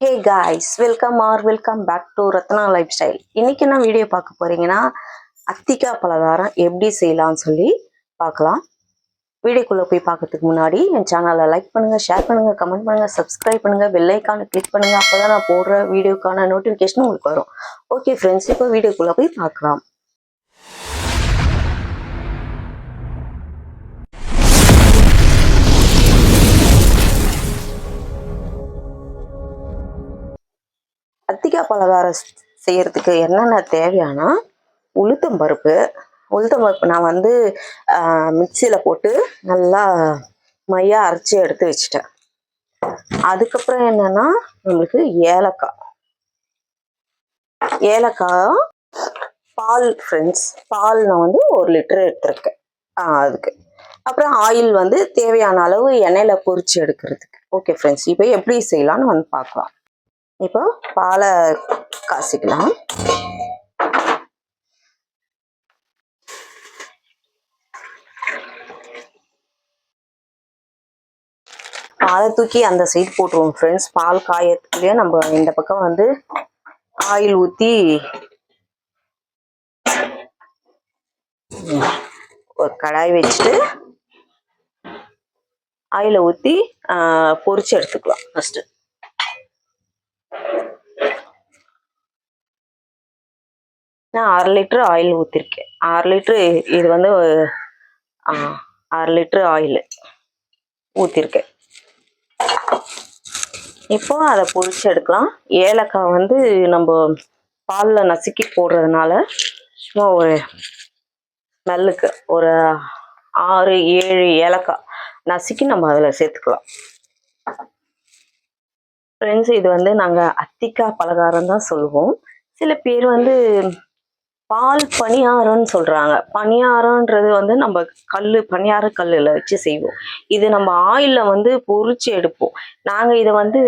Hey guys, welcome back to Ratna life style. இன்னைக்கு என்ன video பார்க்க போறீங்கன்னா, அத்திக்காய் பலகாரம் எப்படி செய்யலாம்னு சொல்லி பார்க்கலாம். வீடியோக்குள்ளே போய் பார்க்கறதுக்கு முன்னாடி என் சேனலை லைக் பண்ணுங்க, ஷேர் பண்ணுங்க, கமெண்ட் பண்ணுங்க, சப்ஸ்கிரைப் பண்ணுங்க, பெல் ஐக்கானை கிளிக் பண்ணுங்க. அப்போதான் நான் போடுற வீடியோக்கான நோட்டிஃபிகேஷன் உங்களுக்கு வரும். ஓகே ஃப்ரெண்ட்ஸ், இப்போ வீடியோக்குள்ளே போய் பார்க்கலாம். அத்திக்காய் பலகாரம் செய்யறதுக்கு என்னென்ன தேவையானா, உளுத்தம் பருப்பு நான் வந்து மிக்சியில் போட்டு நல்லா மையா அரைச்சி எடுத்து வச்சிட்டேன். அதுக்கப்புறம் என்னன்னா, நம்மளுக்கு ஏலக்காய் பால் ஃப்ரெண்ட்ஸ், பால் நான் வந்து 1 லிட்டர் எடுத்துருக்கேன். அதுக்கு அப்புறம் ஆயில் வந்து தேவையான அளவு எண்ணெயில பொரிச்சு எடுக்கிறதுக்கு. ஓகே ஃப்ரெண்ட்ஸ், இப்போ எப்படி செய்யலாம்னு வந்து பார்க்கலாம். இப்போ பாலை காய்ச்சிக்கலாம். பாலை தூக்கி அந்த சைடு போட்டுருவோம் ஃப்ரெண்ட்ஸ். பால் காயத்துக்குள்ளேயே நம்ம இந்த பக்கம் வந்து ஆயில் ஊற்றி ஒரு கடாய் வச்சுட்டு ஆயிலை ஊற்றி பொரிச்சு எடுத்துக்கலாம். ஃபர்ஸ்ட் நான் 1/2 லிட்டர் ஆயில் ஊற்றிருக்கேன். 1/2 லிட்டரு இது வந்து 1/2 லிட்டர் ஆயில் ஊற்றிருக்கேன். இப்போ அதை பொரிச்சு எடுக்கலாம். ஏலக்காய் வந்து நம்ம பாலில் நசுக்கி போடுறதுனால சும்மா ஒரு ஸ்மெல்லுக்கு ஒரு 6-7 ஏலக்காய் நசுக்கி நம்ம அதில் சேர்த்துக்கலாம். ஃப்ரெண்ட்ஸ், இது வந்து நாங்கள் அத்திக்காய் பலகாரம் தான் சொல்லுவோம். சில பேர் வந்து பால் பணியாரம்னு சொல்கிறாங்க. பணியாரன்றது வந்து நம்ம பணியார கல்லில் வச்சு செய்வோம். இது நம்ம ஆயிலில் வந்து பொரிச்சு எடுப்போம். நாங்கள் இதை வந்து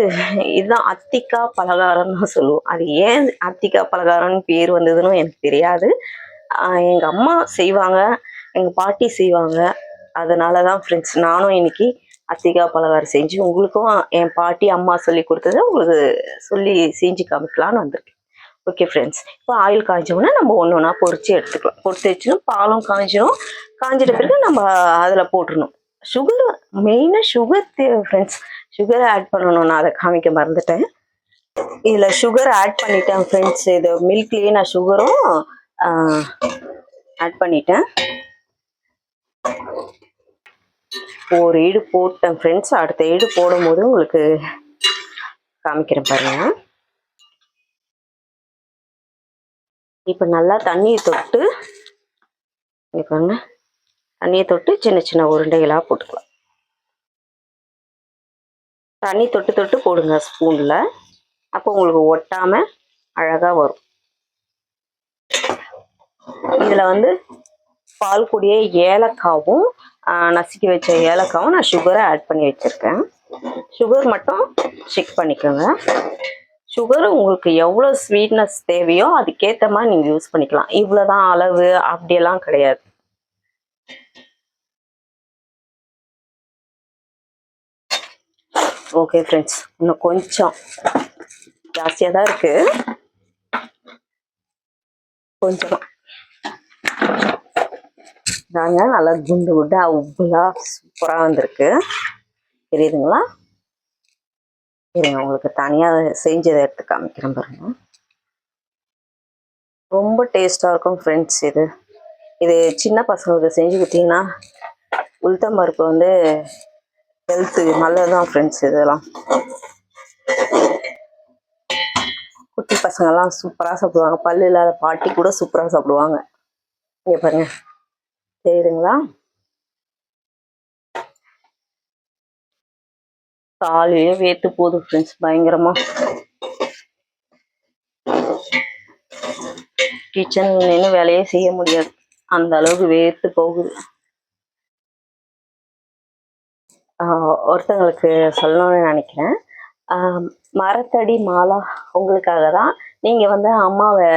இதுதான் அத்திக்காய் பலகாரம் தான் சொல்லுவோம். அது ஏன் அத்திக்காய் பலகாரம்னு பேர் வந்ததுன்னு எனக்கு தெரியாது. எங்கள் அம்மா செய்வாங்க, எங்கள் பாட்டி செய்வாங்க. அதனால தான் ஃப்ரெண்ட்ஸ் நானும் இன்னைக்கு அத்திக்காய் பலகாரம் செஞ்சு உங்களுக்கும் என் பாட்டி அம்மா சொல்லி கொடுத்ததை உங்களுக்கு சொல்லி செஞ்சு காமிக்கலான்னு வந்திருக்கேன். ஓகே ஃப்ரெண்ட்ஸ், இப்போ ஆயில் காய்ச்சோம்னா நம்ம ஒன்று ஒன்றா பொரிச்சு எடுத்துக்கலாம். பொரிச்சு வச்சுன்னா பாலும் காஞ்சிட்ட பிறகு நம்ம அதில் போட்டுடணும். மெயினாக சுகர் தேவை ஃப்ரெண்ட்ஸ். சுகரை ஆட் பண்ணணும். நான் அதை காமிக்க மறந்துட்டேன். இதில் சுகர் ஆட் பண்ணிட்டேன் ஃப்ரெண்ட்ஸ். இது மில்க்லேயே நான் சுகரும் ஆட் பண்ணிட்டேன். ஒரு ஈடு போட்டேன் ஃப்ரெண்ட்ஸ். அடுத்த ஈடு போடும் போது உங்களுக்கு காமிக்கிறேன் பாருங்க. இப்போ நல்லா தண்ணியை தொட்டு பாருங்க, தண்ணியை தொட்டு சின்ன சின்ன உருண்டைகளாக போட்டுக்கலாம். தண்ணி தொட்டு தொட்டு போடுங்க ஸ்பூனில். அப்போ உங்களுக்கு ஒட்டாமல் அழகாக வரும். இதில் வந்து பால் கூடிய ஏலக்காவும் நசுக்கி வச்ச ஏலக்காவும் நான் சுகரை ஆட் பண்ணி வச்சுருக்கேன். சுகர் மட்டும் செக் பண்ணிக்கோங்க. சுகர் உங்களுக்கு எவ்வளோ ஸ்வீட்னஸ் தேவையோ அதுக்கேற்ற மாதிரி நீங்கள் யூஸ் பண்ணிக்கலாம். இவ்வளோதான் அளவு அப்படியெல்லாம் கிடையாது. ஓகே ஃப்ரெண்ட்ஸ், இன்னும் கொஞ்சம் ஜாஸ்தியாக தான் இருக்கு. கொஞ்சம் தாங்க நல்லா குண்டு குண்டா உப்புலா சூப்பராக வந்திருக்கு. தெரியுதுங்களா? இருங்க, உங்களுக்கு தனியாக செஞ்சதை எடுத்து காமிக்கிறேன் பாருங்க. ரொம்ப டேஸ்டாக இருக்கும் ஃப்ரெண்ட்ஸ். இது சின்ன பசங்களுக்கு செஞ்சு கொடுத்தீங்கன்னா உளுத்தம் பருப்பு வந்து ஹெல்த்து நல்லதுதான் ஃப்ரெண்ட்ஸ். இதெல்லாம் குட்டி பசங்கள்லாம் சூப்பராக சாப்பிடுவாங்க. பல்லு இல்லாத பாட்டி கூட சூப்பராக சாப்பிடுவாங்க. இங்கே பாருங்க, தெரியுதுங்களா? காலையே வேர்த்து போகுது ஃப்ரெண்ட்ஸ் பயங்கரமா. கிச்சன் நின்று வேலையே செய்ய முடியாது, அந்த அளவுக்கு வேர்த்து போகுது. ஒருத்தங்களுக்கு சொல்லணும்னு நினைக்கிறேன். மரத்தடி மாலா உங்களுக்காக தான். நீங்கள் வந்து அம்மாவை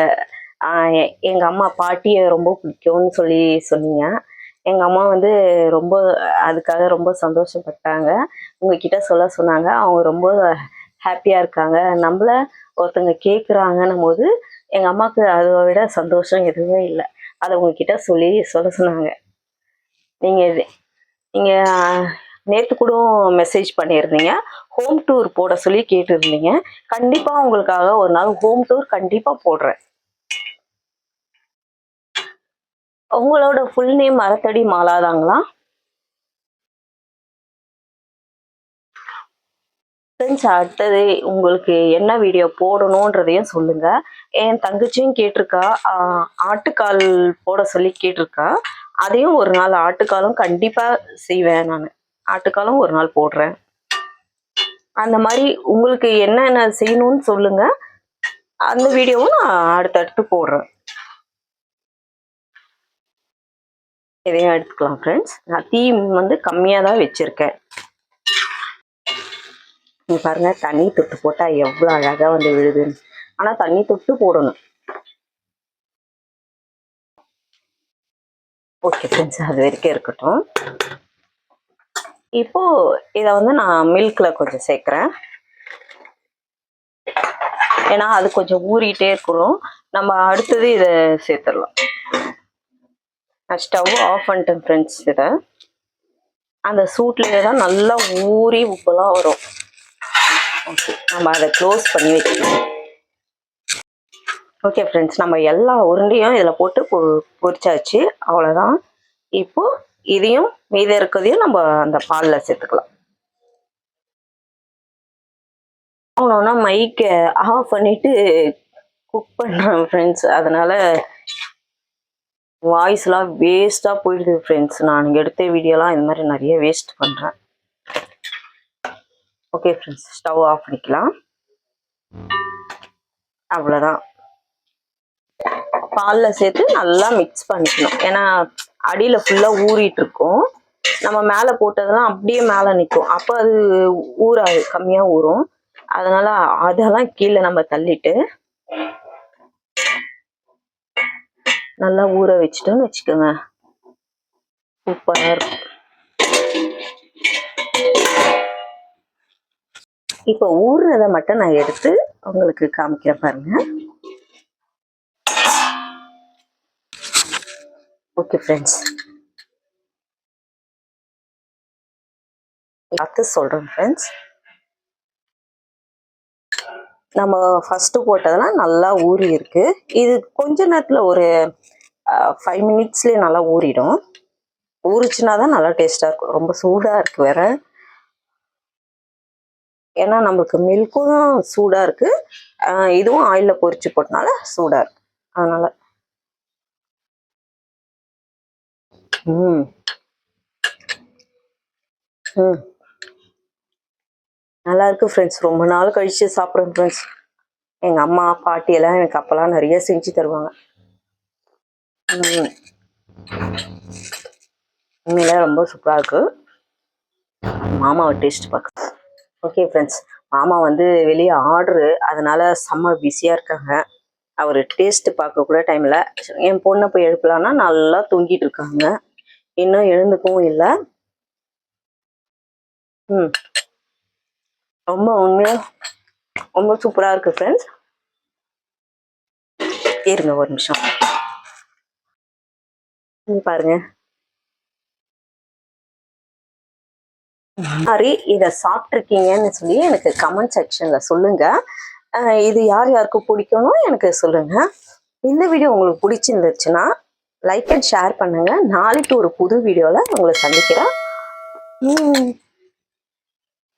எங்கள் அம்மா பாட்டியை ரொம்ப பிடிக்கும்னு சொன்னீங்க. எங்கள் அம்மா வந்து அதுக்காக ரொம்ப சந்தோஷப்பட்டாங்க. உங்ககிட்ட சொல்ல சொன்னாங்க. அவங்க ரொம்ப ஹாப்பியாக இருக்காங்க. நம்மள ஒருத்தவங்க கேட்குறாங்கன்னும் போது எங்கள் அம்மாவுக்கு அதை விட சந்தோஷம் எதுவுமே இல்லை. அதை உங்ககிட்ட சொல்ல சொன்னாங்க. நீங்கள் நீங்கள் நேற்று கூட மெசேஜ் பண்ணியிருந்தீங்க, ஹோம் டூர் போட சொல்லி கேட்டிருந்தீங்க. கண்டிப்பாக உங்களுக்காக ஒரு நாள் ஹோம் டூர் கண்டிப்பாக போடுறேன். உங்களோட ஃபுல் நேம் மரத்தடி மாலாதாங்களா? ஃப்ரெண்ட்ஸ், அடுத்தது உங்களுக்கு என்ன வீடியோ போடணுன்றதையும் சொல்லுங்க. என் தங்கச்சியும் கேட்டிருக்கா, ஆட்டுக்கால் போட சொல்லி கேட்டிருக்கா. அதையும் ஒரு நாள் ஆட்டுக்காலும் கண்டிப்பா செய்வேன். நான் ஆட்டுக்காலும் ஒரு நாள் போடுறேன். அந்த மாதிரி உங்களுக்கு என்னென்ன செய்யணும்னு சொல்லுங்க, அந்த வீடியோவும் நான் அடுத்தடுத்து போடுறேன். இதையும் எடுத்துக்கலாம் ஃப்ரெண்ட்ஸ். நான் தீ வந்து கம்மியாக தான் வச்சிருக்கேன். நீ பாருங்க, தண்ணி தொட்டு போட்டா எவ்வளோ அழகா வந்து விழுதுன்னு. ஆனா தண்ணி தொட்டு போடணும். ஓகே ஃப்ரெண்ட்ஸ், அது வரைக்கும் இருக்கட்டும். இப்போ இதை வந்து நான் மில்க்ல கொஞ்சம் சேர்க்குறேன். ஏன்னா அது கொஞ்சம் ஊறிட்டே இருக்கணும். நம்ம அடுத்தது இதை சேர்த்துடலாம். நான் ஸ்டவ் ஆஃப் பண்ணிட்டேன் ஃப்ரெண்ட்ஸ். இதை அந்த சூட்லேயே தான் நல்லா ஊறி உப்பெல்லாம் வரும். ஓகே, நம்ம அதை க்ளோஸ் பண்ணி வைக்கணும். ஓகே ஃப்ரெண்ட்ஸ், நம்ம எல்லா உருண்டையும் இதில் போட்டு பொரிச்சாச்சு. அவ்வளோதான். இப்போ இதையும் மீதி இருக்கிறதையும் நம்ம அந்த பாலில் சேர்த்துக்கலாம். அவனோன்னா மைக்கை ஆஃப் பண்ணிட்டு குக் பண்ணுறேன் ஃப்ரெண்ட்ஸ். அதனால வாய்ஸ்லாம் வேஸ்ட்டாக போயிடுது ஃப்ரெண்ட்ஸ். நான் எடுத்த வீடியோலாம் இந்த மாதிரி நிறைய வேஸ்ட் பண்ணுறேன். ஓகே ஃப்ரெண்ட்ஸ், ஸ்டவ் ஆஃப் பண்ணிக்கலாம். அவ்வளோதான். பாலில் சேர்த்து நல்லா மிக்ஸ் பண்ணிக்கணும். ஏன்னா அடியில் ஃபுல்லாக ஊறிட்டு இருக்கும். நம்ம மேலே போட்டதெல்லாம் அப்படியே மேலே நிற்கும். அப்போ அது ஊறாது, கம்மியாக ஊறும். அதனால அதெல்லாம் கீழே நம்ம தள்ளிட்டு நல்லா ஊற வச்சுட்டோன்னு வச்சுக்கோங்க, சூப்பராக இருக்கும். இப்போ ஊறுறதை மட்டும் நான் எடுத்து உங்களுக்கு காமிக்கிறேன் பாருங்க. ஓகே ஃப்ரெண்ட்ஸ், பார்த்து சொல்கிறேன் ஃப்ரெண்ட்ஸ். நம்ம ஃபஸ்ட்டு போட்டதெல்லாம் நல்லா ஊறி இருக்கு. இது கொஞ்ச நேரத்தில் ஒரு 5 மினிட்ஸ்லேயே நல்லா ஊறிடும். ஊறிச்சுன்னா தான் நல்லா டேஸ்ட்டாக இருக்கும். ரொம்ப சூடாக இருக்குது வேற. ஏன்னா நம்மளுக்கு மில்க்கும் சூடாக இருக்குது, இதுவும் ஆயிலில் பொரிச்சு போட்டனால சூடாக இருக்கு. அதனால நல்லா இருக்கு ஃப்ரெண்ட்ஸ். ரொம்ப நாள் கழிச்சு சாப்பிட்றேன் ஃப்ரெண்ட்ஸ். எங்கள் அம்மா பாட்டி எல்லாம் எனக்கு அப்போல்லாம் நிறைய செஞ்சு தருவாங்க. உண்மையில ரொம்ப சூப்பராக இருக்கு. மாமாவை டேஸ்ட் பார்க்க. ஓகே ஃப்ரெண்ட்ஸ், மாமா வந்து வெளியே ஆர்டரு, அதனால செம்ம பிஸியாக இருக்காங்க. அவர் டேஸ்ட் பார்க்க கூட டைம் இல்லை. என் பொண்ணை போய் எழுப்பலான்னா நல்லா தூங்கிட்டு இருக்காங்க. இன்னும் எழுந்துக்கவும் இல்லை. ரொம்ப உண்மையாக ரொம்ப சூப்பராக இருக்கு ஃப்ரெண்ட்ஸ். இருங்க ஒரு நிமிஷம். பாருங்க, மாதிரி இதை சாப்பிட்ருக்கீங்கன்னு சொல்லி எனக்கு கமெண்ட் செக்ஷன்ல சொல்லுங்க. இது யார் யாருக்கு பிடிக்கணும் எனக்கு சொல்லுங்க. இந்த வீடியோ உங்களுக்கு பிடிச்சிருந்துச்சுன்னா லைக் அண்ட் ஷேர் பண்ணுங்க. நாளைக்கு ஒரு புது வீடியோல உங்களை சந்திக்கிறேன்.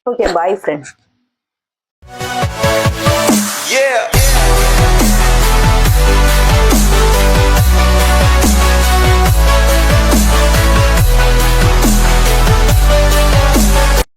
Okay, bye friends.